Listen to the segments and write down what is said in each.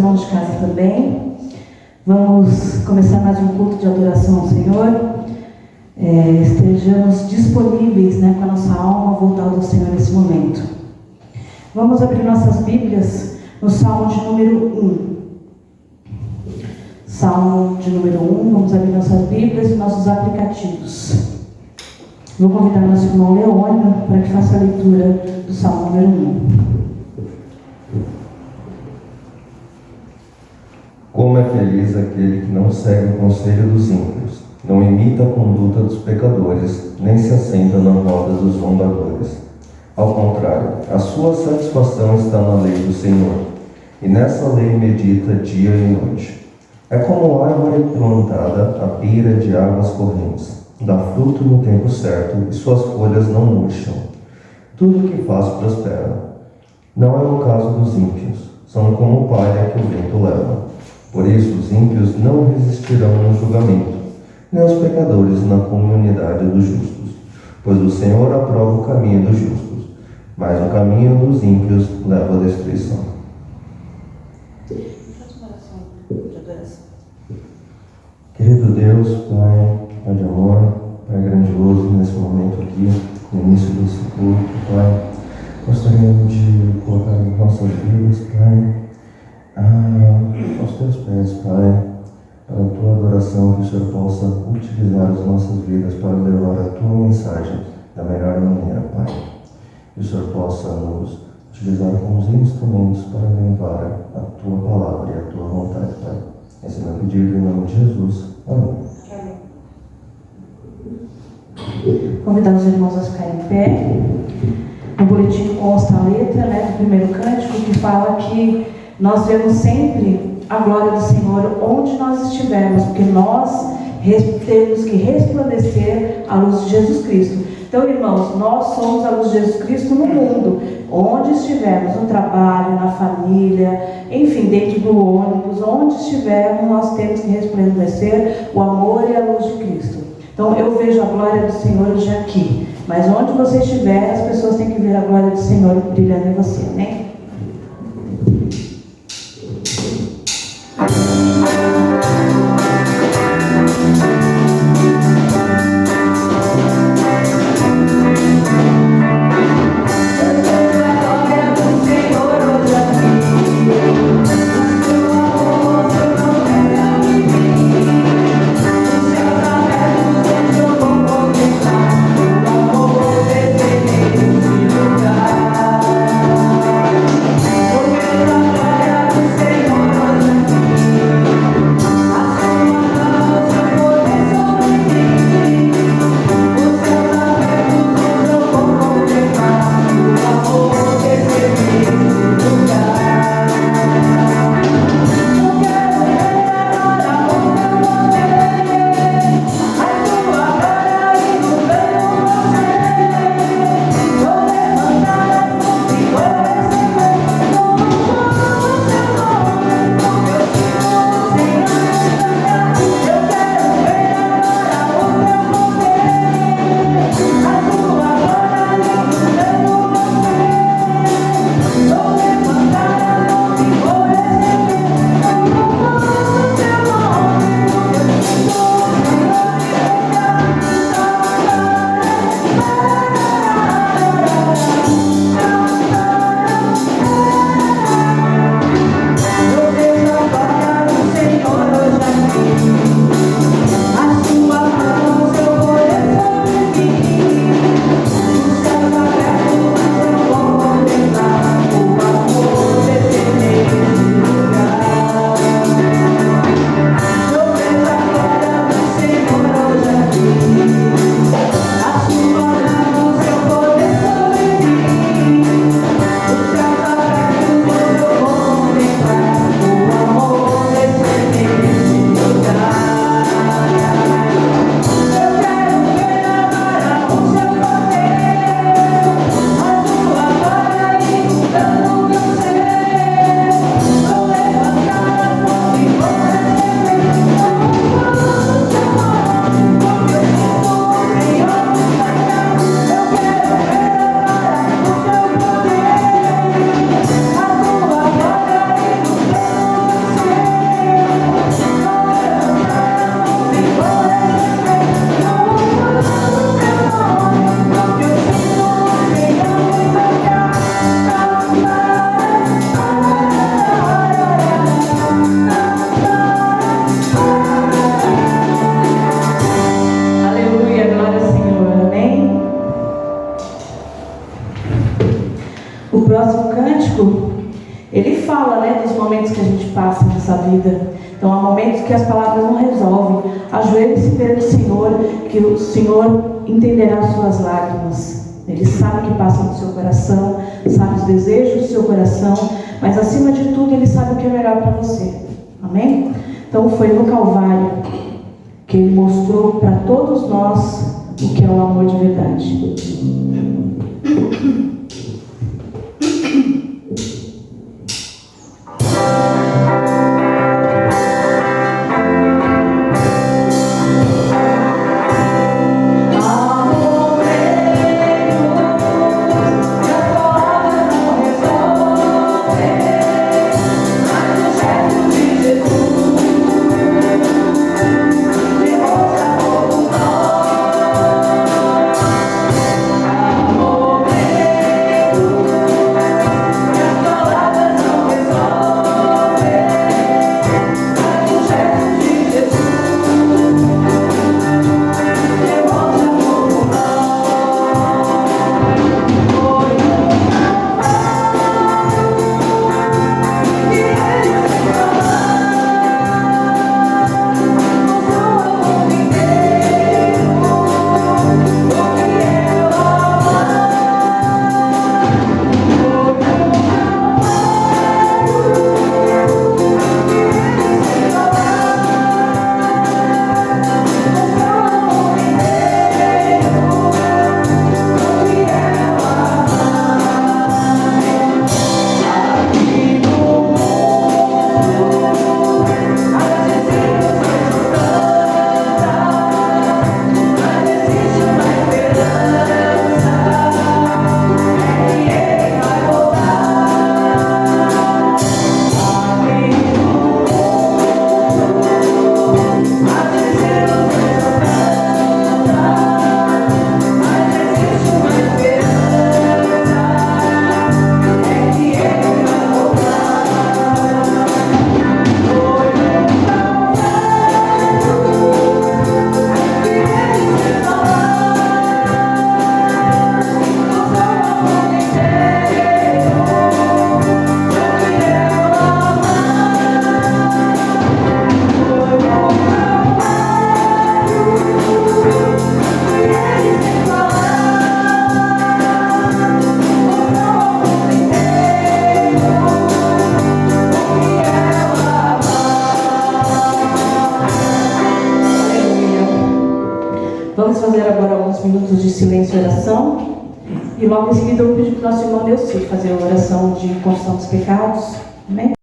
irmãos de casa também. Vamos começar mais um culto de adoração ao Senhor. Estejamos disponíveis, com a nossa alma voltada ao Senhor nesse momento. Vamos abrir nossas Bíblias no Salmo de número 1. Salmo de número 1, vamos abrir nossas Bíblias e nossos aplicativos. Vou convidar nosso irmão Leônio para que faça a leitura do Salmo número 1. Como é feliz aquele que não segue o conselho dos ímpios, não imita a conduta dos pecadores, nem se assenta na roda dos zombadores. Ao contrário, a sua satisfação está na lei do Senhor, e nessa lei medita dia e noite. É como árvore plantada à beira de águas correntes, dá fruto no tempo certo, e suas folhas não murcham. Tudo o que faz prospera. Não é o caso dos ímpios, são como palha que o vento leva. Por isso os ímpios não resistirão no julgamento, nem os pecadores na comunidade dos justos. Pois o Senhor aprova o caminho dos justos, mas o caminho dos ímpios leva à destruição. Querido Deus, Pai de amor, Pai grandioso, nesse momento aqui, no início desse culto, Pai, gostaríamos de colocar em nossas vidas, Pai, aos teus pés, Pai, para a tua adoração, que o Senhor possa utilizar as nossas vidas para levar a tua mensagem da melhor maneira, Pai. Que o Senhor possa nos utilizar como os instrumentos para levar a tua palavra e a tua vontade, Pai. Esse é meu pedido em nome de Jesus. Amém. Convidar os irmãos a ficarem em pé. No boletim consta a letra do primeiro cântico, que fala que nós vemos sempre a glória do Senhor onde nós estivermos, porque nós temos que resplandecer a luz de Jesus Cristo. Então, irmãos, nós somos a luz de Jesus Cristo no mundo, onde estivermos, no trabalho, na família, enfim, dentro do ônibus, onde estivermos, nós temos que resplandecer o amor e a luz de Cristo. Então, eu vejo a glória do Senhor hoje aqui, mas onde você estiver, as pessoas têm que ver a glória do Senhor brilhando em você, né? nossa vida. Então há momentos que as palavras não resolvem. Ajoelhe-se perante o Senhor, que o Senhor entenderá as suas lágrimas. Ele sabe o que passa no seu coração, sabe os desejos do seu coração, mas acima de tudo Ele sabe o que é melhor para você. Amém? Então foi no Calvário que Ele mostrou para todos nós o que é o amor de verdade. Vamos fazer agora alguns minutos de silêncio e oração. E logo em seguida eu vou pedir para o nosso irmão Neuci fazer a oração de confissão dos pecados. Amém?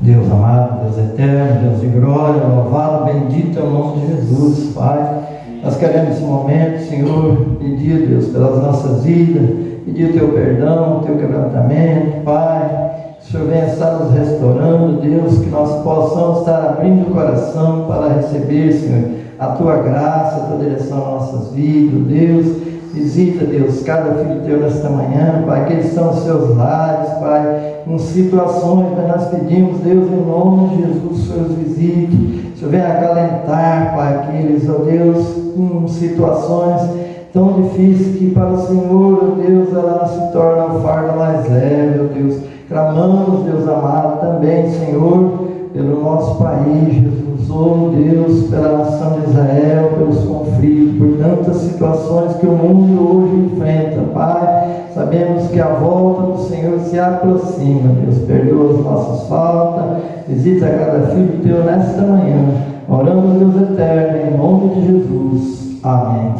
Deus amado, Deus eterno, Deus de glória, louvado, bendito é o nome de Jesus, Pai. Nós queremos nesse momento, Senhor, pedir, Deus, pelas nossas vidas, pedir o Teu perdão, o Teu quebrantamento, Pai. Que o Senhor venha estar nos restaurando, Deus, que nós possamos estar abrindo o coração para receber, Senhor, a Tua graça, a Tua direção nas nossas vidas, Deus. Visita, Deus, cada filho Teu nesta manhã, Pai, que eles estão nos seus lares, Pai, em situações, mas nós pedimos, Deus, em nome de Jesus, o Senhor os visite, o Senhor venha acalentar, Pai, aqueles, ó Deus, em situações tão difíceis que para o Senhor, ó Deus, ela se torna um fardo mais leve, ó Deus. Clamamos, Deus amado, também, Senhor, pelo nosso país, Jesus, ó Deus, pela nação de Israel, pelos conflitos, por tantas situações que o mundo hoje enfrenta, Pai. Sabemos que a volta do Senhor se aproxima, Deus. Perdoa as nossas faltas, visita cada filho Teu nesta manhã. Oramos, Deus eterno, em nome de Jesus. Amém.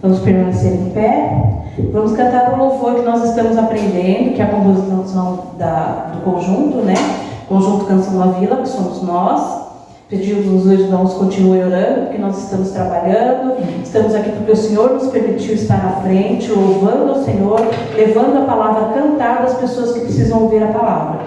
Vamos permanecer em pé. Vamos cantar o louvor que nós estamos aprendendo, que é a composição do conjunto, né? Conjunto Canção da Vila, que somos nós. Pedimos os irmãos continuem orando, porque nós estamos trabalhando. Estamos aqui porque o Senhor nos permitiu estar à frente, louvando ao Senhor, levando a palavra cantada às pessoas que precisam ouvir a palavra.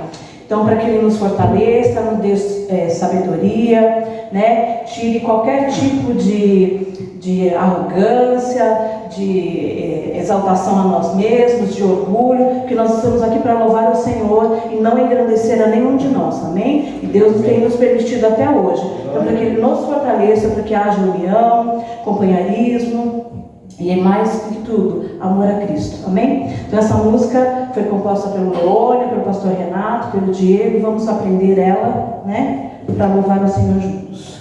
Então, para que Ele nos fortaleça, nos dê sabedoria, né? Tire qualquer tipo de arrogância, de exaltação a nós mesmos, de orgulho, que nós estamos aqui para louvar o Senhor e não engrandecer a nenhum de nós, amém? E Deus tem nos permitido até hoje. Então, para que Ele nos fortaleça, para que haja união, companheirismo e, mais do que tudo, amor a Cristo, amém? Então, essa música foi composta pelo Leone, pelo pastor Renato, pelo Diego, e vamos aprender ela, né? Para louvar o Senhor juntos.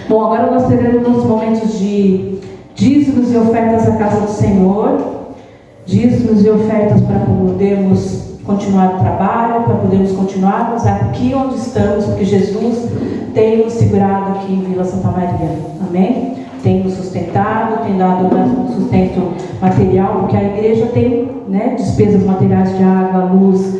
Bom, agora nós teremos momentos de dízimos e ofertas à casa do Senhor, dízimos e ofertas para podermos continuar o trabalho, para podermos continuarmos aqui onde estamos, porque Jesus tem nos segurado aqui em Vila Santa Maria, amém? Tem nos sustentado, tem dado um sustento material, porque a igreja tem né? Despesas materiais de água, luz,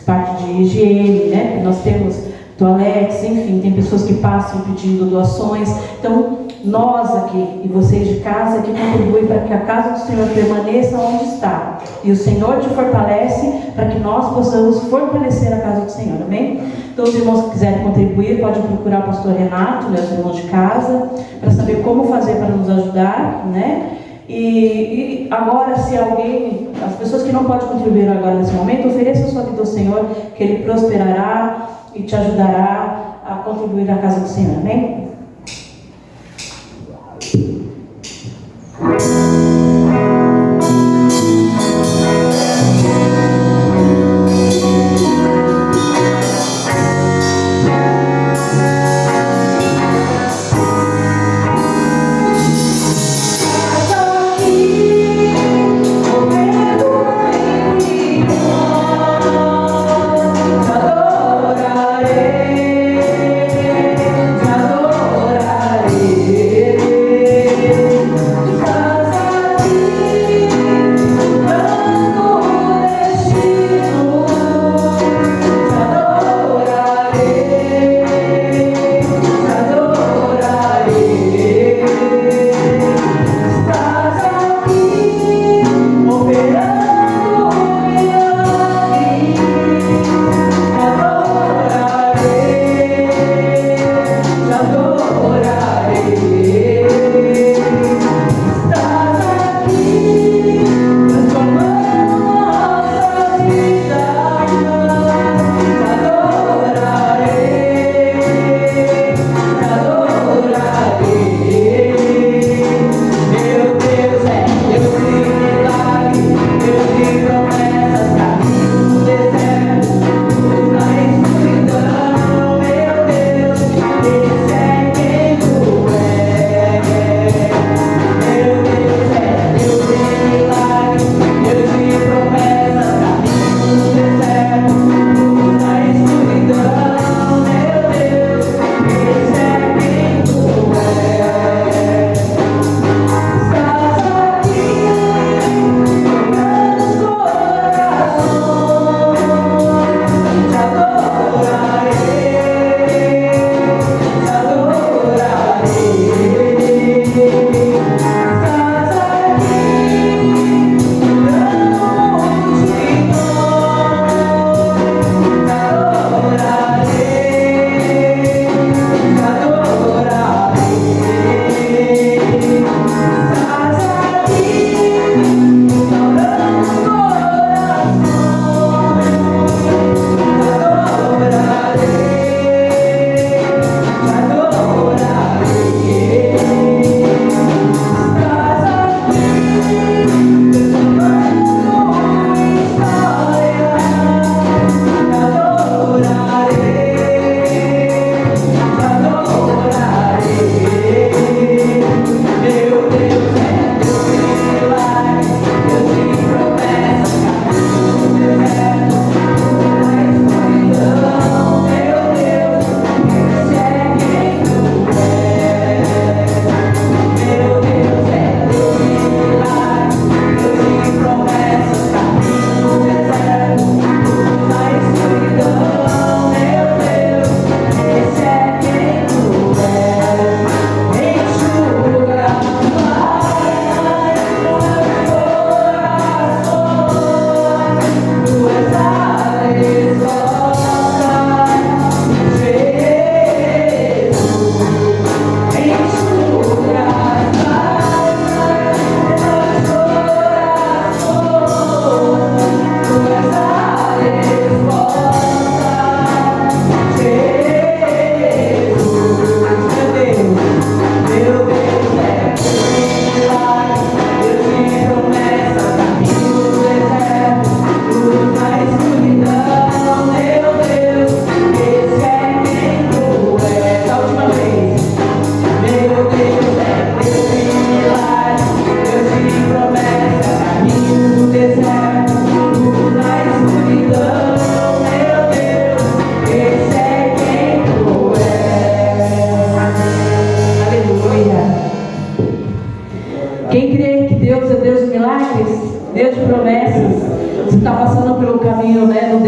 parte de higiene, né? Porque nós temos toaletes, enfim, tem pessoas que passam pedindo doações. Então, nós aqui e vocês de casa que contribuem para que a casa do Senhor permaneça onde está. E o Senhor te fortalece para que nós possamos fortalecer a casa do Senhor, amém? Então, os irmãos que quiserem contribuir, podem procurar o pastor Renato, meus irmãos de casa, para saber como fazer para nos ajudar, né? E agora, se alguém, as pessoas que não podem contribuir agora nesse momento, ofereça a sua vida ao Senhor, que Ele prosperará e te ajudará a contribuir na casa do Senhor, amém? Te adoraré.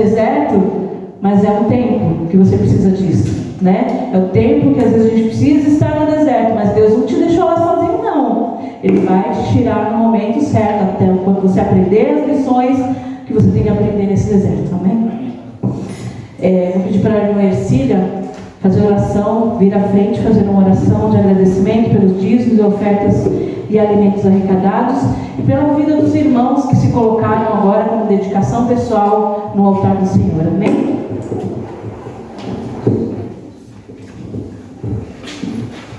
deserto, mas é um tempo que você precisa disso, né? É o tempo que às vezes a gente precisa estar no deserto, mas Deus não te deixou lá sozinho, não. Ele vai te tirar no momento certo, até quando você aprender as lições que você tem que aprender nesse deserto, amém? Vou pedir para a irmã Ercília fazer oração, vir à frente, fazer uma oração de agradecimento pelos dízimos e ofertas e alimentos arrecadados e pela vida dos irmãos que se colocaram agora como dedicação pessoal no altar do Senhor, amém?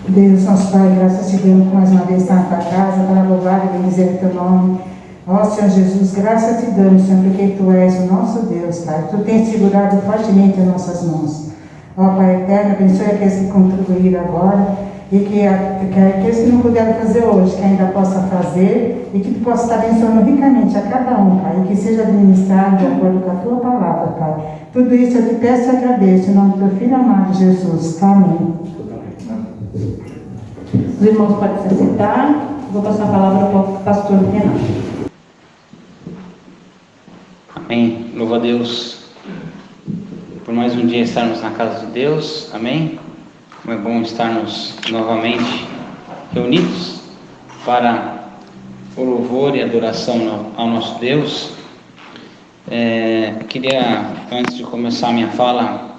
Deus, nosso Pai, graças te damos mais uma vez na tua casa para louvar e bendizer o teu nome. Ó Senhor Jesus, graças te damos, Senhor, porque tu és o nosso Deus, Pai. Tu tens segurado fortemente as nossas mãos. Ó Pai eterno, abençoe aqueles que contribuíram agora e que aqueles que não puderam fazer hoje, que ainda possa fazer e que tu possa estar abençoando ricamente a cada um, Pai, e que seja administrado de acordo com a tua palavra, Pai. Tudo isso eu te peço e agradeço, em nome do teu Filho amado Jesus. Amém. Os irmãos podem se sentar. Vou passar a palavra para o pastor Renato. Amém. Louva a Deus por mais um dia estarmos na casa de Deus. Amém. Como é bom estarmos novamente reunidos para o louvor e adoração ao nosso Deus. Queria, antes de começar a minha fala,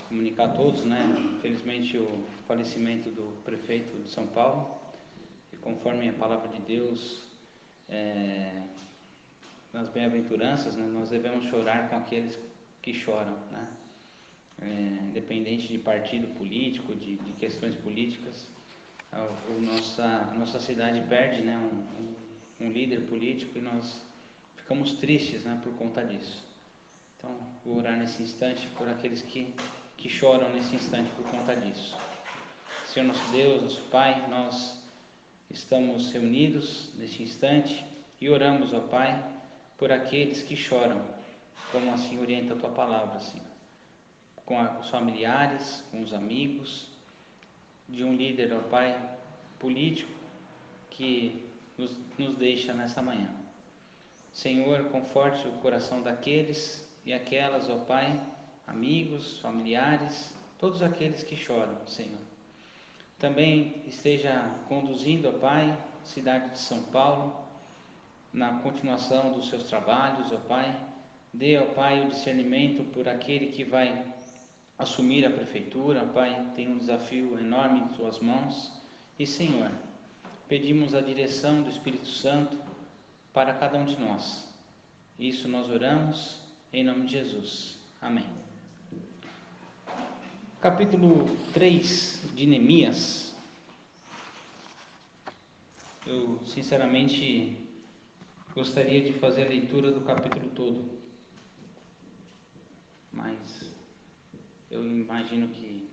comunicar a todos, infelizmente o falecimento do prefeito de São Paulo, e conforme a palavra de Deus, nas bem-aventuranças, nós devemos chorar com aqueles que choram, independente de partido político, de questões políticas. A nossa cidade perde, um líder político, e nós ficamos tristes, por conta disso. Então, vou orar nesse instante por aqueles que choram nesse instante por conta disso. Senhor nosso Deus, nosso Pai, nós estamos reunidos neste instante e oramos, ó Pai, por aqueles que choram, como assim orienta a Tua palavra, Senhor, com os familiares, com os amigos, de um líder, ó Pai, político, que nos deixa nesta manhã. Senhor, conforte o coração daqueles e aquelas, ó Pai, amigos, familiares, todos aqueles que choram, Senhor. Também esteja conduzindo, ó Pai, a cidade de São Paulo, na continuação dos seus trabalhos, ó Pai. Dê, ó Pai, o discernimento por aquele que vai assumir a prefeitura, ó Pai. Tem um desafio enorme em Tuas mãos. E, Senhor, pedimos a direção do Espírito Santo para cada um de nós. Isso nós oramos em nome de Jesus. Amém. Capítulo 3 de Neemias. Eu, sinceramente, gostaria de fazer a leitura do capítulo todo, mas eu imagino que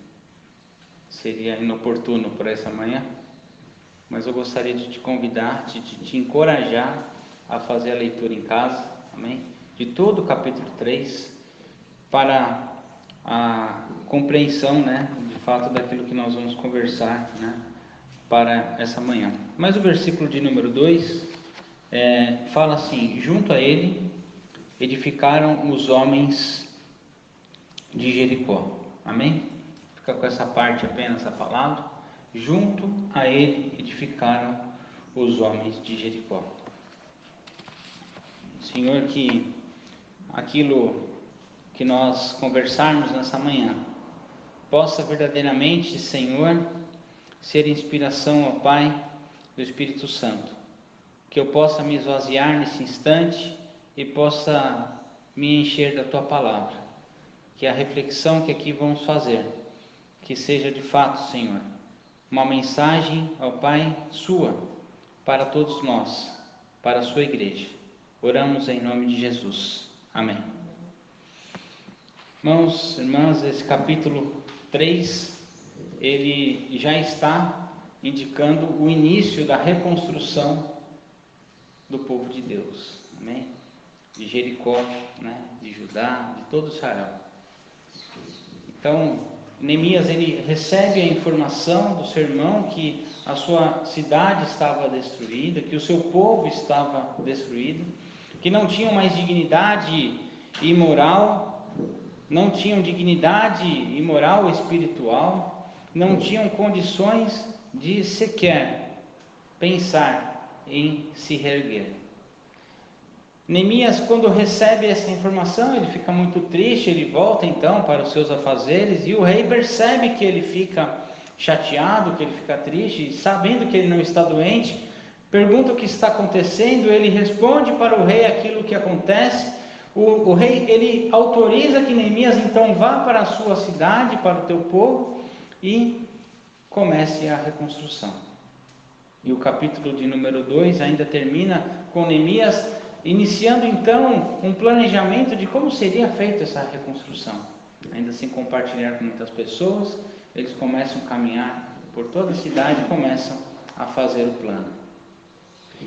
seria inoportuno para essa manhã. Mas eu gostaria de te convidar, de te encorajar a fazer a leitura em casa, amém? De todo o capítulo 3, para a compreensão, de fato, daquilo que nós vamos conversar, para essa manhã. Mas o versículo de número 2 fala assim: junto a ele edificaram os homens de Jericó. Amém? Fica com essa parte apenas a palavra. Junto a ele edificaram os homens de Jericó. Senhor, que aquilo que nós conversarmos nessa manhã possa verdadeiramente, Senhor, ser inspiração, ó Pai, do Espírito Santo. Que eu possa me esvaziar nesse instante e possa me encher da Tua palavra. Que a reflexão que aqui vamos fazer, que seja de fato, Senhor, uma mensagem, ó Pai, Sua, para todos nós, para a Sua igreja. Oramos em nome de Jesus. Amém. Irmãos, irmãs, esse capítulo 3, ele já está indicando o início da reconstrução do povo de Deus, amém? De Jericó, de Judá, de todo Israel. Então, Neemias, ele recebe a informação do seu irmão que a sua cidade estava destruída, que o seu povo estava destruído, que não tinham mais dignidade imoral, não tinham dignidade imoral, espiritual, não tinham condições de sequer pensar em se reerguer. Neemias, quando recebe essa informação, ele fica muito triste, ele volta então para os seus afazeres, e o rei percebe que ele fica chateado, que ele fica triste, sabendo que ele não está doente, pergunta o que está acontecendo, ele responde para o rei aquilo que acontece. O rei, ele autoriza que Neemias então vá para a sua cidade, para o teu povo, e comece a reconstrução. E o capítulo de número 2 ainda termina com Neemias iniciando então um planejamento de como seria feita essa reconstrução. Ainda sem compartilhar com muitas pessoas, eles começam a caminhar por toda a cidade e começam a fazer o plano.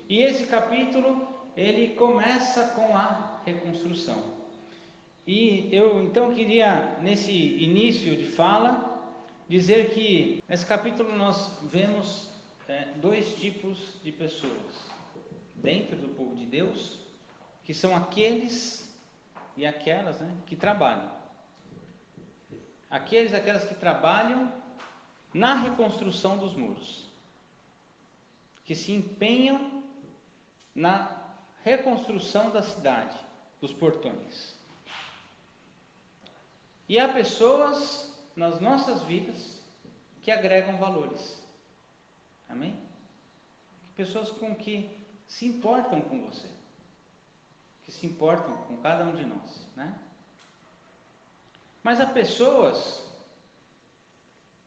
E esse capítulo, ele começa com a reconstrução. E eu então queria, nesse início de fala, dizer que nesse capítulo nós vemos dois tipos de pessoas dentro do povo de Deus, que são aqueles e aquelas, que trabalham. Aqueles e aquelas que trabalham na reconstrução dos muros, que se empenham na reconstrução da cidade, dos portões. E há pessoas nas nossas vidas que agregam valores. Amém? Pessoas com que se importam com você, que se importam com cada um de nós, Mas há pessoas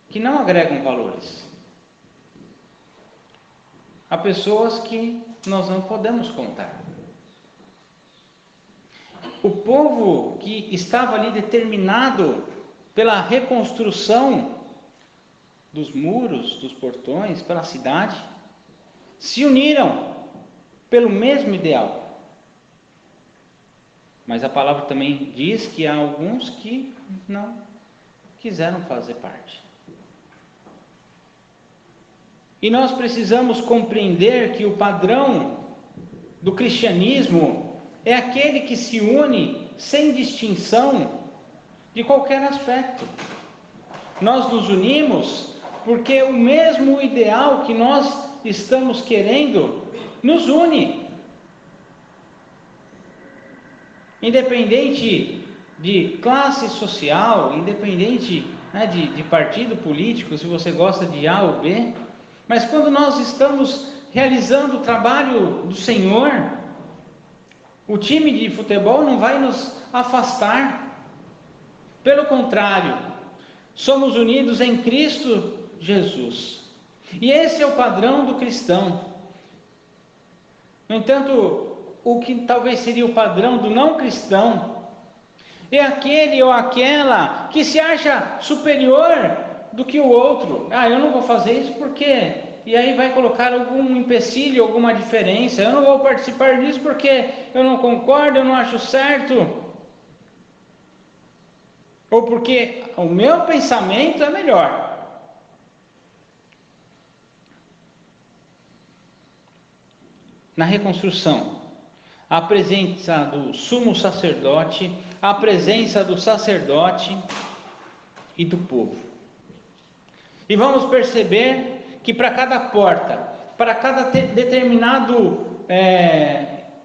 que não agregam valores. Há pessoas que nós não podemos contar. O povo que estava ali determinado pela reconstrução dos muros, dos portões, pela cidade, se uniram pelo mesmo ideal. Mas a palavra também diz que há alguns que não quiseram fazer parte. E nós precisamos compreender que o padrão do cristianismo é aquele que se une sem distinção de qualquer aspecto. Nós nos unimos porque o mesmo ideal que nós estamos querendo nos une. Independente de classe social, independente de partido político, se você gosta de A ou B, mas quando nós estamos realizando o trabalho do Senhor, o time de futebol não vai nos afastar. Pelo contrário, somos unidos em Cristo Jesus. E esse é o padrão do cristão. No entanto, o que talvez seria o padrão do não cristão é aquele ou aquela que se acha superior do que o outro. Eu não vou fazer isso porque... E aí vai colocar algum empecilho, alguma diferença. Eu não vou participar disso porque eu não concordo, eu não acho certo. Ou porque o meu pensamento é melhor. Na reconstrução, a presença do sumo sacerdote, a presença do sacerdote e do povo. E vamos perceber que para cada porta, para cada determinado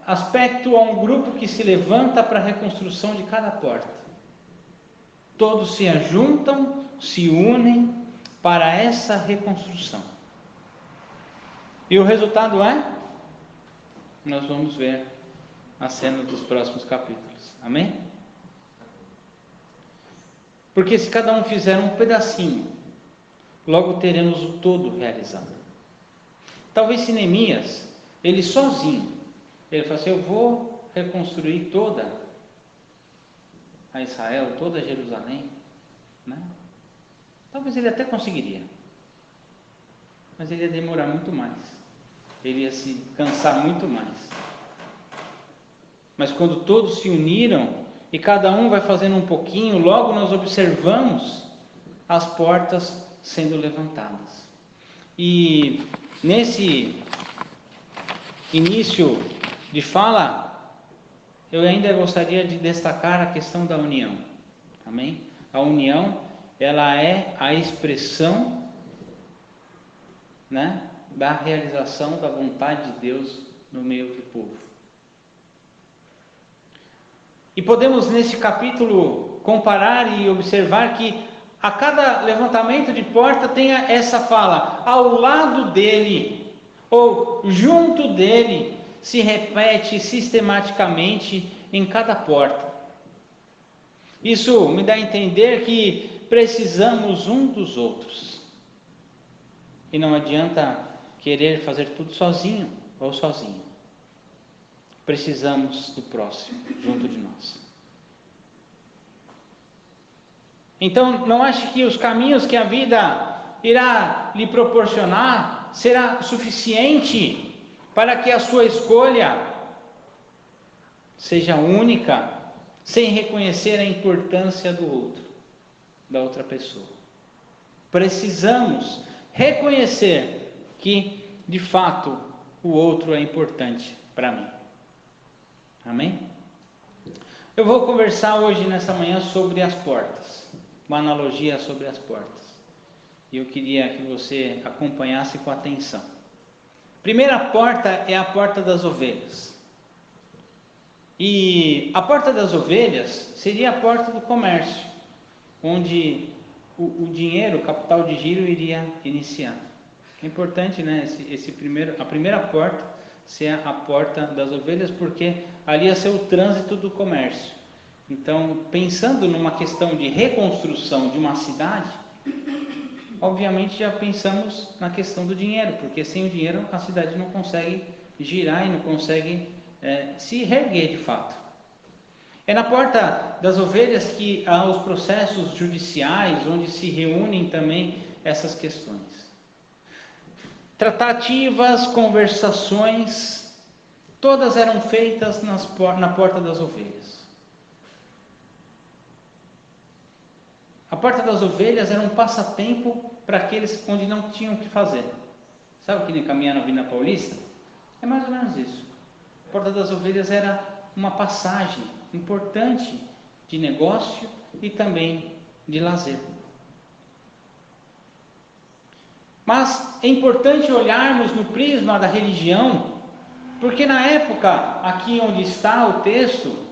aspecto, há um grupo que se levanta para a reconstrução de cada porta. Todos se ajuntam, se unem para essa reconstrução. E o resultado nós vamos ver a cena dos próximos capítulos. Amém? Porque se cada um fizer um pedacinho, logo teremos o todo realizado. Talvez se Neemias, ele sozinho, ele fala assim: eu vou reconstruir toda a Israel, toda a Jerusalém, Talvez ele até conseguiria, mas ele ia demorar muito mais, ele ia se cansar muito mais. Mas quando todos se uniram e cada um vai fazendo um pouquinho, logo nós observamos as portas sendo levantadas. E nesse início de fala, eu ainda gostaria de destacar a questão da união. Amém? A união, ela é a expressão, né, da realização da vontade de Deus no meio do povo. E podemos nesse capítulo comparar e observar que a cada levantamento de porta tem essa fala, ao lado dele, ou junto dele, se repete sistematicamente em cada porta. Isso me dá a entender que precisamos um dos outros. E não adianta querer fazer tudo sozinho ou sozinho. Precisamos do próximo junto de nós. Então, não ache que os caminhos que a vida irá lhe proporcionar será suficiente para que a sua escolha seja única, sem reconhecer a importância do outro, da outra pessoa. Precisamos reconhecer que, de fato, o outro é importante para mim. Amém? Eu vou conversar hoje, nessa manhã, sobre as portas. Uma analogia sobre as portas. E eu queria que você acompanhasse com atenção. Primeira porta é a porta das ovelhas. E a porta das ovelhas seria a porta do comércio, onde o dinheiro, o capital de giro iria iniciar. É importante, né, a primeira porta ser a porta das ovelhas, porque ali ia ser o trânsito do comércio. Então, pensando numa questão de reconstrução de uma cidade, obviamente já pensamos na questão do dinheiro, porque sem o dinheiro a cidade não consegue girar e não consegue se reerguer de fato. É na porta das ovelhas que há os processos judiciais, onde se reúnem também essas questões. Tratativas, conversações, todas eram feitas na porta das ovelhas. A porta das ovelhas era um passatempo para aqueles onde não tinham o que fazer. Sabe que nem caminhar na Avenida Paulista? É mais ou menos isso. A porta das ovelhas era uma passagem importante de negócio e também de lazer. Mas é importante olharmos no prisma da religião, porque na época, aqui onde está o texto,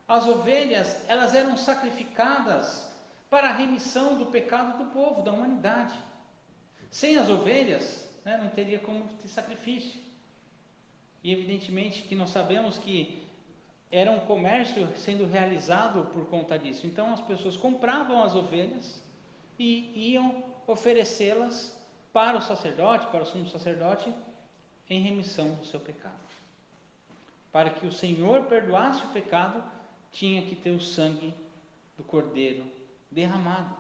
as ovelhas, elas eram sacrificadas para a remissão do pecado do povo, da humanidade. Sem as ovelhas, não teria como ter sacrifício. E evidentemente que nós sabemos que era um comércio sendo realizado por conta disso. Então as pessoas compravam as ovelhas e iam oferecê-las para o sacerdote, para o sumo sacerdote, em remissão do seu pecado. Para que o Senhor perdoasse o pecado, tinha que ter o sangue do cordeiro derramado.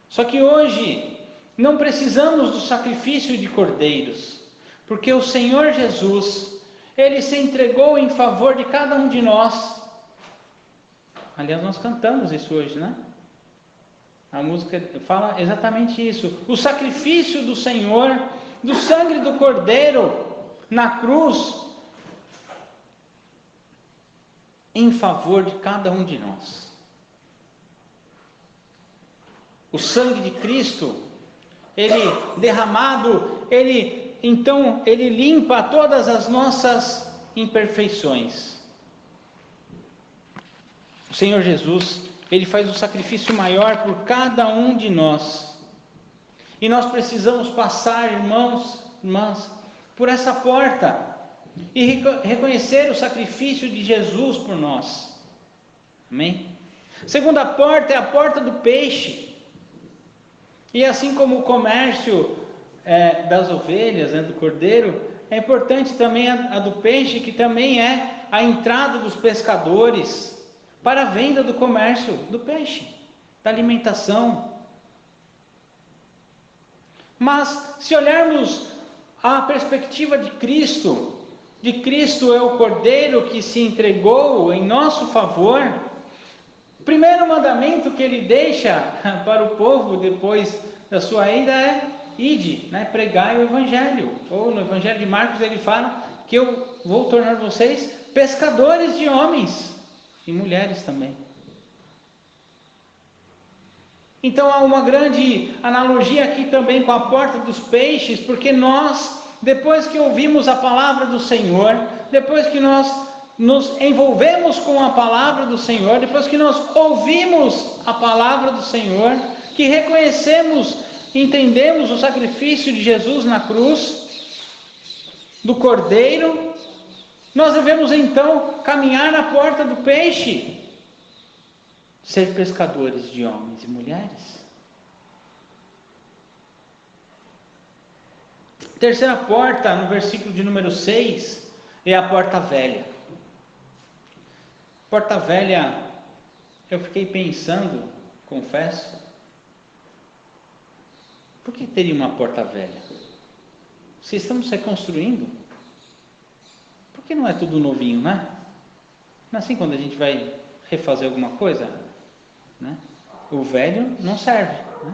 Só que hoje não precisamos do sacrifício de cordeiros, porque o Senhor Jesus, Ele se entregou em favor de cada um de nós. Aliás, nós cantamos isso hoje, né? A música fala exatamente isso. O sacrifício do Senhor, do sangue do cordeiro na cruz, em favor de cada um de nós. O sangue de Cristo, Ele derramado, Ele limpa todas as nossas imperfeições. O Senhor Jesus, Ele faz um sacrifício maior por cada um de nós. E nós precisamos passar, irmãs, por essa porta e reconhecer o sacrifício de Jesus por nós. Amém? Segunda porta é a porta do peixe. E assim como o comércio das ovelhas, do cordeiro, é importante também a do peixe, que também é a entrada dos pescadores para a venda do comércio do peixe, da alimentação. Mas se olharmos a perspectiva de Cristo é o cordeiro que se entregou em nosso favor. O primeiro mandamento que ele deixa para o povo depois da sua ida é: ide, pregai o evangelho. Ou no evangelho de Marcos ele fala que eu vou tornar vocês pescadores de homens e mulheres também. Então há uma grande analogia aqui também com a porta dos peixes, porque nós, depois que ouvimos a palavra do Senhor, depois que nós nos envolvemos com a palavra do Senhor, depois que nós ouvimos a palavra do Senhor, que reconhecemos, entendemos o sacrifício de Jesus na cruz, do Cordeiro, nós devemos então caminhar na porta do peixe, ser pescadores de homens e mulheres. Terceira porta, no versículo de número 6, é a porta velha. Porta velha, eu fiquei pensando, confesso, por que teria uma porta velha? Se estamos reconstruindo, por que não é tudo novinho, né? Não é assim quando a gente vai refazer alguma coisa, né? O velho não serve, né?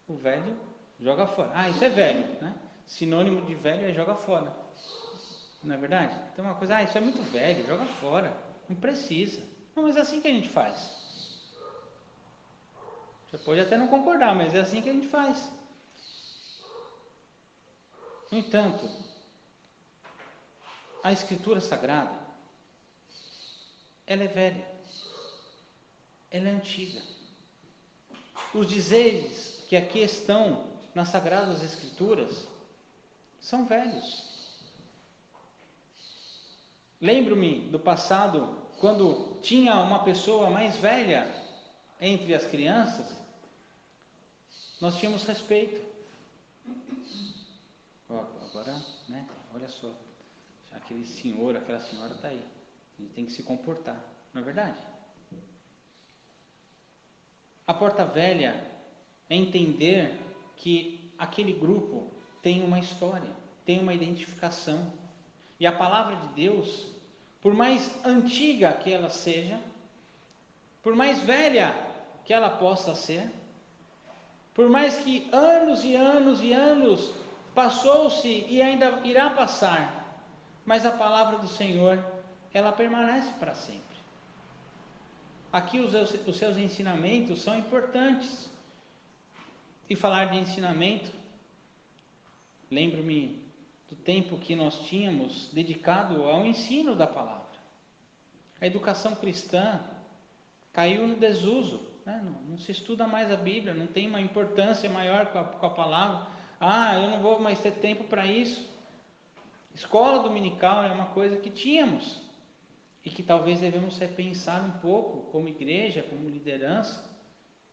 O velho joga fora. Ah, isso é velho, né? Sinônimo de velho é joga fora. Não é verdade? Então uma coisa, isso é muito velho, joga fora. Não precisa. Não, mas é assim que a gente faz. Você pode até não concordar, mas é assim que a gente faz. No entanto, a Escritura Sagrada, ela é velha. Ela é antiga. Os dizeres que aqui estão nas Sagradas Escrituras são velhos. Lembro-me do passado, quando tinha uma pessoa mais velha entre as crianças, nós tínhamos respeito. Agora, né? Olha só, aquele senhor, aquela senhora está aí. A gente tem que se comportar, não é verdade? A porta velha é entender que aquele grupo tem uma história, tem uma identificação. E a palavra de Deus, por mais antiga que ela seja, por mais velha que ela possa ser, por mais que anos e anos e anos passou-se e ainda irá passar, mas a palavra do Senhor, ela permanece para sempre. Aqui os seus ensinamentos são importantes. E falar de ensinamento, lembro-me do tempo que nós tínhamos dedicado ao ensino da palavra. A educação cristã caiu no desuso, né? Não se estuda mais a Bíblia, não tem uma importância maior com a palavra. Eu não vou mais ter tempo para isso. Escola dominical é uma coisa que tínhamos e que talvez devemos repensar um pouco como igreja, como liderança,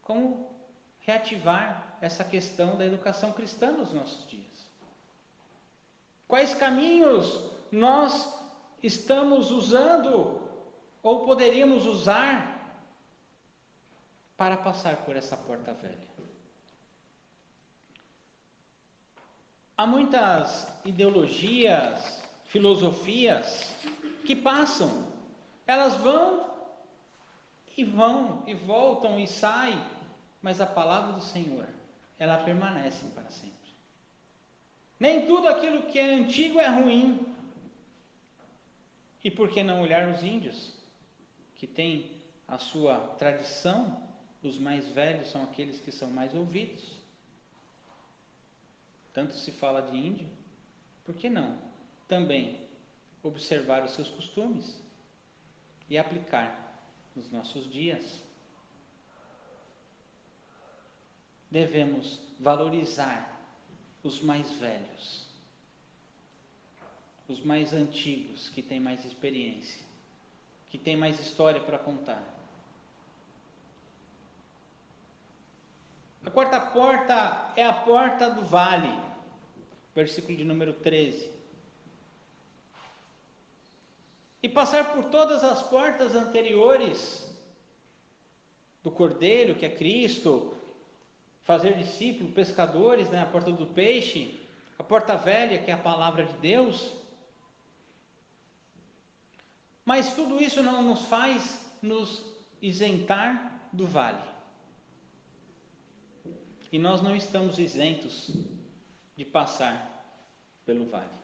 como reativar essa questão da educação cristã nos nossos dias. Quais caminhos nós estamos usando ou poderíamos usar para passar por essa porta velha? Há muitas ideologias, filosofias que passam, elas vão e voltam e saem, mas a palavra do Senhor, ela permanece para sempre. Nem tudo aquilo que é antigo é ruim. E por que não olhar os índios, que têm a sua tradição? Os mais velhos são aqueles que são mais ouvidos. Tanto se fala de índio, por que não também observar os seus costumes e aplicar nos nossos dias? Devemos valorizar os mais velhos, os mais antigos, que têm mais experiência, que têm mais história para contar. A quarta porta é a porta do vale, versículo de número 13. E passar por todas as portas anteriores do Cordeiro, que é Cristo, fazer discípulos, pescadores, né? A porta do peixe, a porta velha, que é a palavra de Deus. Mas tudo isso não nos faz nos isentar do vale. E nós não estamos isentos de passar pelo vale.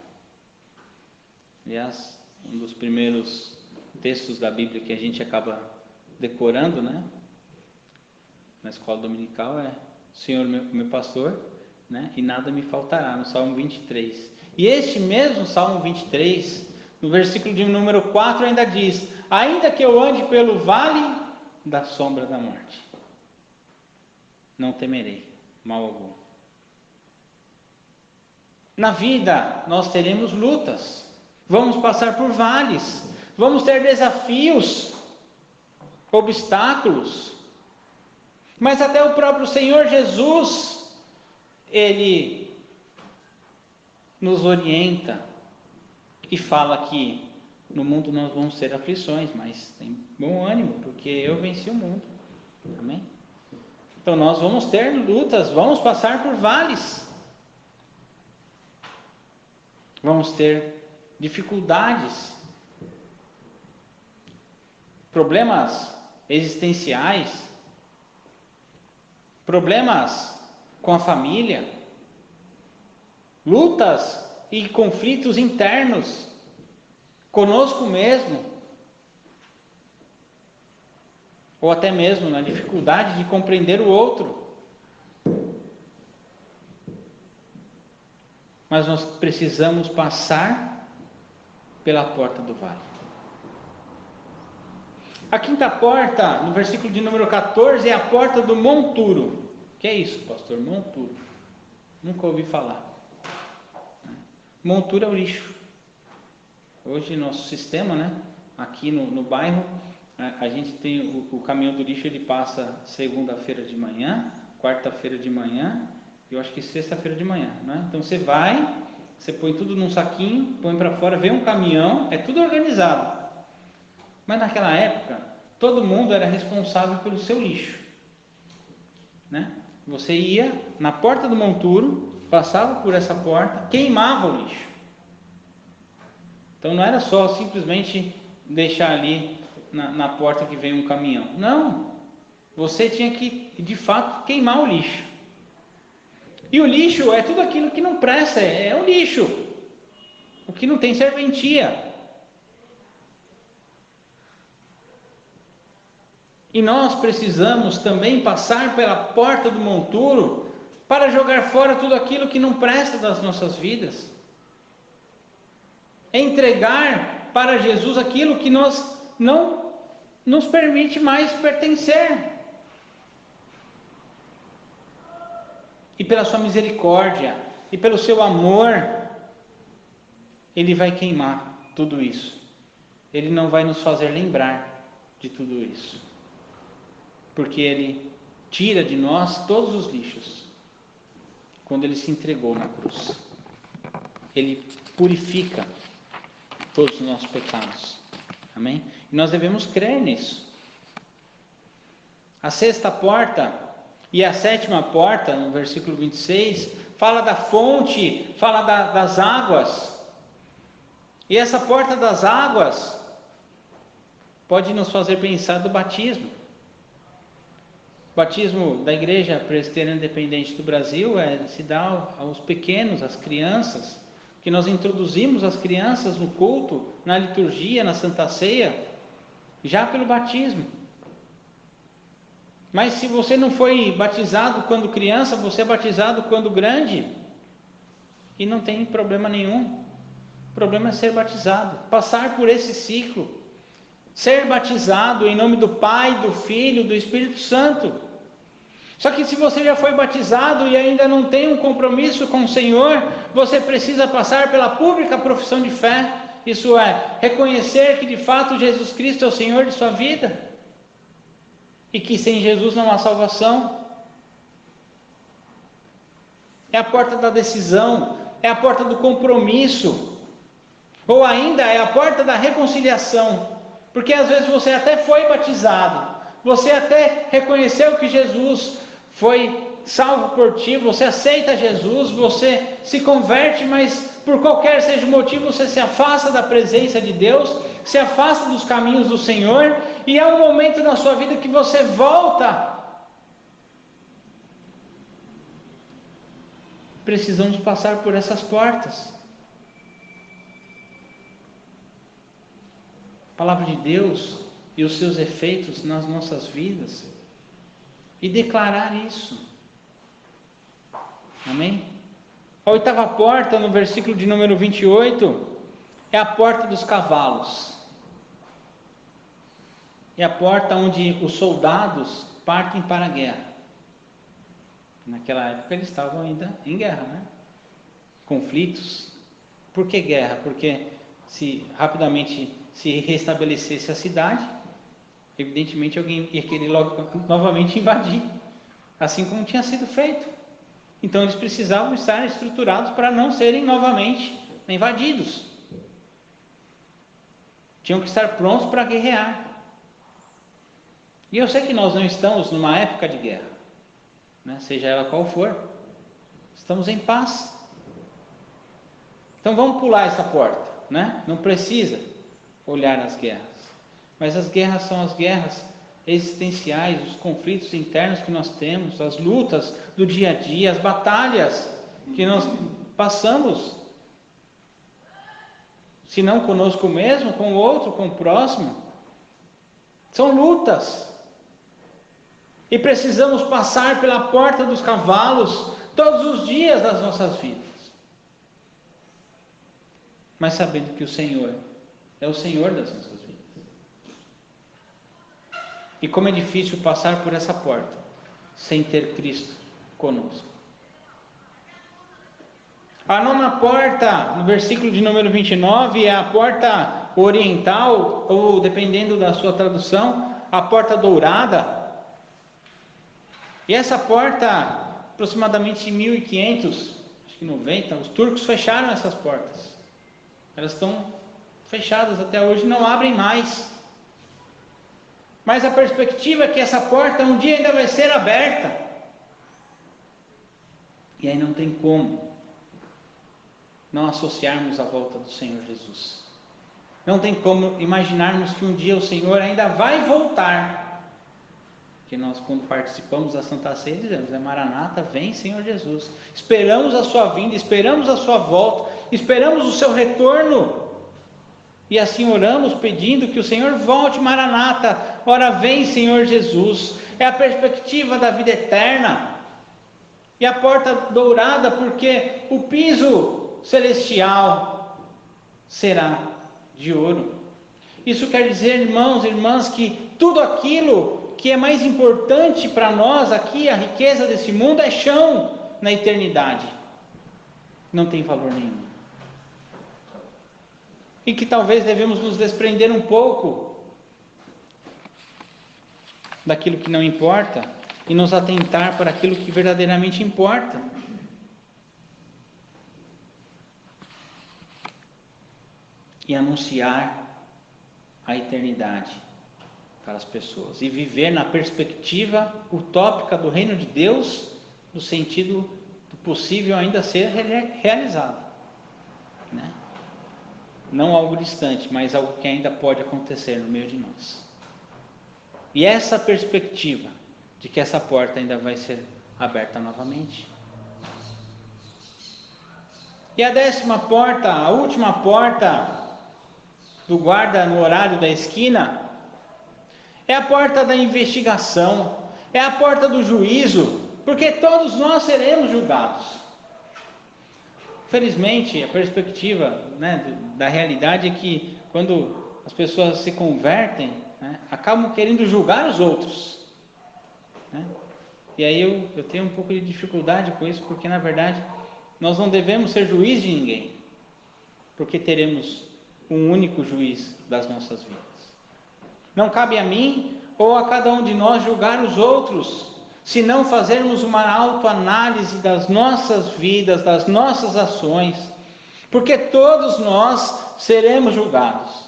Aliás, um dos primeiros textos da Bíblia que a gente acaba decorando, né? Na escola dominical é: Senhor meu pastor, né? E nada me faltará, no Salmo 23. E este mesmo Salmo 23, no versículo de número 4 ainda diz: ainda que eu ande pelo vale da sombra da morte, não temerei mal algum. Na vida nós teremos lutas, vamos passar por vales, vamos ter desafios, obstáculos, mas até o próprio Senhor Jesus, Ele nos orienta e fala que no mundo nós vamos ter aflições, mas tem bom ânimo, porque eu venci o mundo. Amém? Então nós vamos ter lutas, vamos passar por vales, vamos ter dificuldades, problemas existenciais, problemas com a família, lutas e conflitos internos conosco mesmo, ou até mesmo na dificuldade de compreender o outro. Mas nós precisamos passar pela porta do vale. A quinta porta, no versículo de número 14, é a porta do monturo. Que é isso, pastor? Monturo. Nunca ouvi falar. Monturo é o lixo. Hoje nosso sistema, né? Aqui no bairro, a gente tem o caminhão do lixo, ele passa segunda-feira de manhã, quarta-feira de manhã, eu acho que sexta-feira de manhã, né? Então você vai, você põe tudo num saquinho, põe para fora, vem um caminhão, é tudo organizado. Mas naquela época, todo mundo era responsável pelo seu lixo, né? Você ia na porta do monturo, passava por essa porta, queimava o lixo. Então não era só simplesmente deixar ali na porta que vem um caminhão. Não, você tinha que de fato queimar o lixo. E o lixo é tudo aquilo que não presta, é o lixo, o que não tem serventia. E nós precisamos também passar pela porta do monturo para jogar fora tudo aquilo que não presta das nossas vidas. Entregar para Jesus aquilo que não nos permite mais pertencer. E pela sua misericórdia e pelo seu amor, Ele vai queimar tudo isso. Ele não vai nos fazer lembrar de tudo isso, porque Ele tira de nós todos os lixos quando Ele se entregou na cruz. Ele purifica todos os nossos pecados. Amém? E nós devemos crer nisso. A sexta porta e a sétima porta, no versículo 26, fala da fonte, fala das águas. E essa porta das águas pode nos fazer pensar do batismo. O batismo da Igreja Presbiteriana Independente do Brasil se dá aos pequenos, às crianças, que nós introduzimos as crianças no culto, na liturgia, na Santa Ceia, já pelo batismo. Mas se você não foi batizado quando criança, você é batizado quando grande, e não tem problema nenhum. O problema é ser batizado, passar por esse ciclo, ser batizado em nome do Pai, do Filho, do Espírito Santo. Só que se você já foi batizado e ainda não tem um compromisso com o Senhor, você precisa passar pela pública profissão de fé, isso é, reconhecer que de fato Jesus Cristo é o Senhor de sua vida, e que sem Jesus não há salvação. É a porta da decisão, é a porta do compromisso, ou ainda é a porta da reconciliação, porque às vezes você até foi batizado, você até reconheceu que Jesus foi salvo por ti, você aceita Jesus, você se converte, mas por qualquer seja o motivo, você se afasta da presença de Deus, se afasta dos caminhos do Senhor, e é um momento na sua vida que você volta. Precisamos passar por essas portas. palavra de Deus e os seus efeitos nas nossas vidas e declarar isso. Amém? A oitava porta, no versículo de número 28, é a porta dos cavalos. É a porta onde os soldados partem para a guerra. Naquela época eles estavam ainda em guerra, né? Conflitos. Por que guerra? Porque se rapidamente se restabelecesse a cidade, evidentemente alguém ia querer logo novamente invadir, assim como tinha sido feito. Então eles precisavam estar estruturados para não serem novamente invadidos. Tinham que estar prontos para guerrear. E eu sei que nós não estamos numa época de guerra, né? Seja ela qual for, estamos em paz. Então vamos pular essa porta, né? Não precisa olhar as guerras, mas as guerras são as guerras existenciais, os conflitos internos que nós temos, as lutas do dia a dia, as batalhas que nós passamos, se não conosco mesmo, com o outro, com o próximo. São lutas. E precisamos passar pela porta dos cavalos todos os dias das nossas vidas. Mas sabendo que o Senhor é o Senhor das nossas vidas. E como é difícil passar por essa porta sem ter Cristo conosco. A nona porta, no versículo de número 29, é a porta oriental, ou dependendo da sua tradução, a porta dourada. E essa porta, aproximadamente em 1500, acho que 90, os turcos fecharam essas portas. Elas estão fechadas até hoje, não abrem mais. Mas a perspectiva é que essa porta um dia ainda vai ser aberta. E aí não tem como não associarmos a volta do Senhor Jesus. Não tem como imaginarmos que um dia o Senhor ainda vai voltar. Que nós, quando participamos da Santa Ceia, dizemos: Maranata, vem Senhor Jesus. Esperamos a sua vinda, esperamos a sua volta, esperamos o seu retorno. E assim oramos pedindo que o Senhor volte. Maranata, ora vem Senhor Jesus. É a perspectiva da vida eterna. E a porta dourada, porque o piso celestial será de ouro. Isso quer dizer, irmãos e irmãs, que tudo aquilo que é mais importante para nós aqui, a riqueza desse mundo, é chão na eternidade. Não tem valor nenhum. E que talvez devemos nos desprender um pouco daquilo que não importa e nos atentar para aquilo que verdadeiramente importa. E anunciar a eternidade para as pessoas. E viver na perspectiva utópica do reino de Deus, no sentido do possível ainda ser realizado. Né? Não algo distante, mas algo que ainda pode acontecer no meio de nós. E essa perspectiva de que essa porta ainda vai ser aberta novamente. E a 10ª porta, a última porta do guarda no horário da esquina, é a porta da investigação, é a porta do juízo, porque todos nós seremos julgados. Felizmente, a perspectiva, né, da realidade é que quando as pessoas se convertem, né, acabam querendo julgar os outros. Né? E aí eu tenho um pouco de dificuldade com isso, porque na verdade nós não devemos ser juiz de ninguém, porque teremos um único juiz das nossas vidas. Não cabe a mim ou a cada um de nós julgar os outros, se não fazermos uma autoanálise das nossas vidas, das nossas ações, porque todos nós seremos julgados.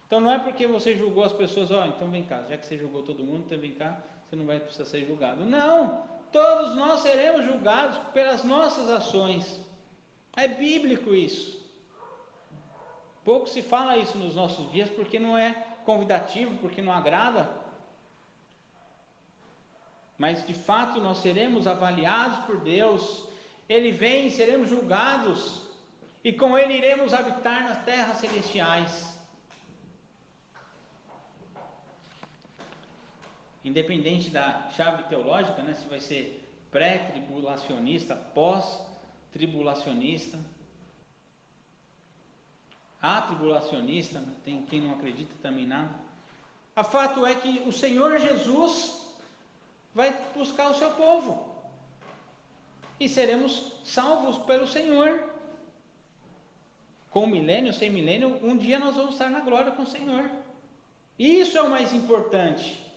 Então não é porque você julgou as pessoas, então vem cá, já que você julgou todo mundo, então vem cá, você não vai precisar ser julgado. Não, todos nós seremos julgados pelas nossas ações. É bíblico isso. Pouco se fala isso nos nossos dias, porque não é convidativo, porque não agrada. Mas de fato nós seremos avaliados por Deus. Ele vem e seremos julgados, e com Ele iremos habitar nas terras celestiais. independente da chave teológica, né, se vai ser pré-tribulacionista, pós-tribulacionista, atribulacionista, tem quem não acredita também nada. O fato é que o Senhor Jesus vai buscar o seu povo e seremos salvos pelo Senhor. Com milênio, sem milênio, um dia nós vamos estar na glória com o Senhor. Isso é o mais importante.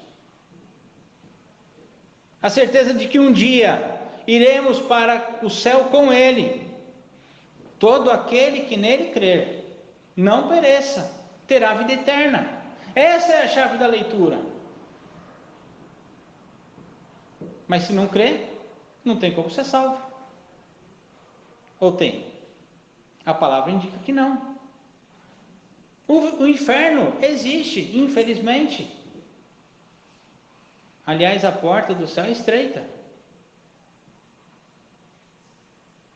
A certeza de que um dia iremos para o céu com Ele. Todo aquele que nele crer, não pereça, terá vida eterna. Essa é a chave da leitura. Mas se não crer, não tem como ser salvo. Ou tem? A palavra indica que não. O inferno existe, infelizmente. Aliás, a porta do céu é estreita.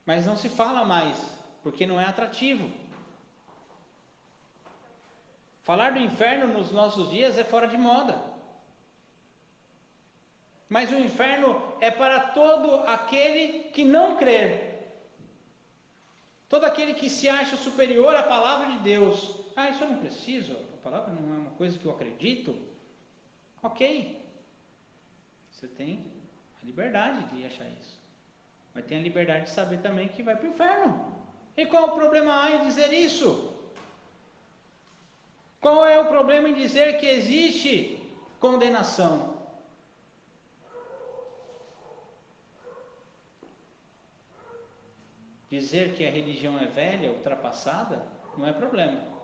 Mas não se fala mais, porque não é atrativo. Falar do inferno nos nossos dias é fora de moda. Mas o inferno é para todo aquele que não crer. Todo aquele que se acha superior à palavra de Deus. Isso eu não preciso, a palavra não é uma coisa que eu acredito. Ok. Você tem a liberdade de achar isso. Mas tem a liberdade de saber também que vai para o inferno. E qual o problema há em dizer isso? Qual é o problema em dizer que existe condenação? Dizer que a religião é velha, ultrapassada, não é problema.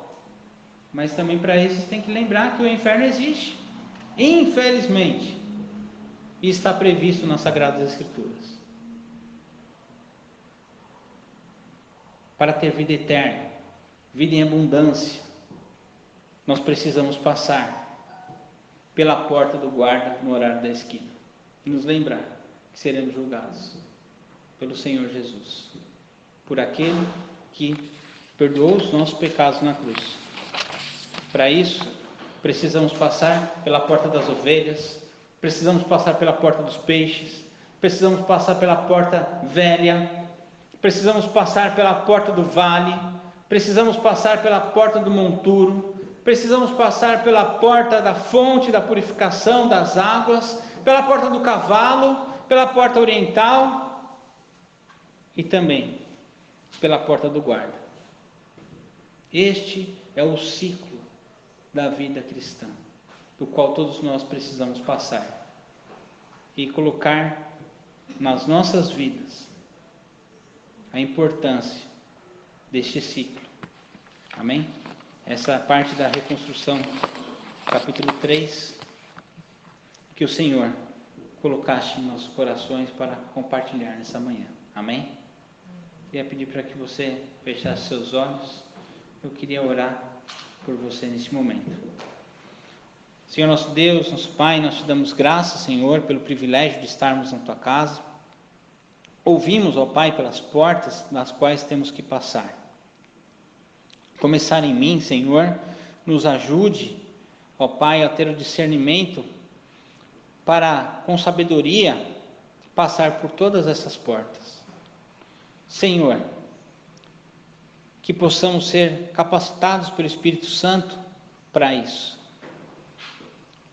Mas também para isso tem que lembrar que o inferno existe. Infelizmente. E está previsto nas Sagradas Escrituras. Para ter vida eterna, vida em abundância, nós precisamos passar pela porta do guarda no horário da esquina. E nos lembrar que seremos julgados pelo Senhor Jesus. Por aquele que perdoou os nossos pecados na cruz. Para isso, precisamos passar pela porta das ovelhas, precisamos passar pela porta dos peixes, precisamos passar pela porta velha, precisamos passar pela porta do vale, precisamos passar pela porta do monturo, precisamos passar pela porta da fonte da purificação das águas, pela porta do cavalo, pela porta oriental e também pela porta do guarda. Este é o ciclo da vida cristã, do qual todos nós precisamos passar e colocar nas nossas vidas a importância deste ciclo. Amém? Essa é a parte da reconstrução, capítulo 3, que o Senhor colocaste em nossos corações para compartilhar nessa manhã. Amém? Queria pedir para que você fechasse seus olhos. Eu queria orar por você neste momento. Senhor nosso Deus, nosso Pai, nós te damos graças, Senhor, pelo privilégio de estarmos na tua casa. Ouvimos, ó Pai, pelas portas nas quais temos que passar. Começar em mim, Senhor, nos ajude, ó Pai, a ter o discernimento para, com sabedoria, passar por todas essas portas. Senhor, que possamos ser capacitados pelo Espírito Santo para isso,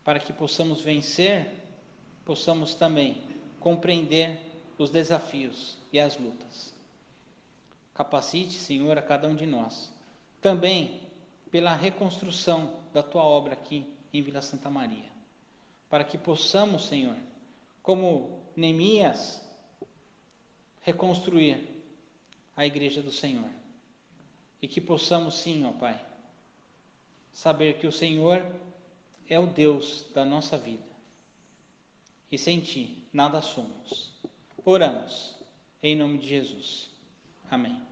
para que possamos vencer, possamos também compreender os desafios e as lutas. Capacite, Senhor, a cada um de nós, também pela reconstrução da tua obra aqui em Vila Santa Maria, para que possamos, Senhor, como Neemias, reconstruir a igreja do Senhor. E que possamos sim, ó Pai, saber que o Senhor é o Deus da nossa vida. E sem Ti, nada somos. Oramos, em nome de Jesus. Amém.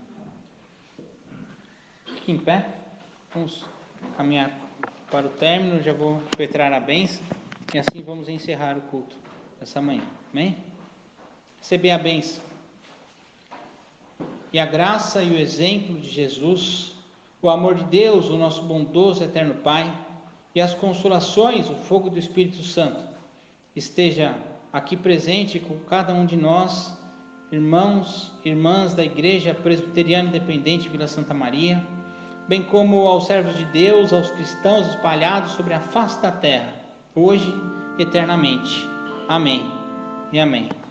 Fique em pé. Vamos caminhar para o término. Já vou petrar a bênção. E assim vamos encerrar o culto dessa manhã. Amém? Receber a bênção. E a graça e o exemplo de Jesus, o amor de Deus, o nosso bondoso eterno Pai, e as consolações, o fogo do Espírito Santo, esteja aqui presente com cada um de nós, irmãos, irmãs da Igreja Presbiteriana Independente Vila Santa Maria, bem como aos servos de Deus, aos cristãos espalhados sobre a face da terra, hoje e eternamente. Amém e amém.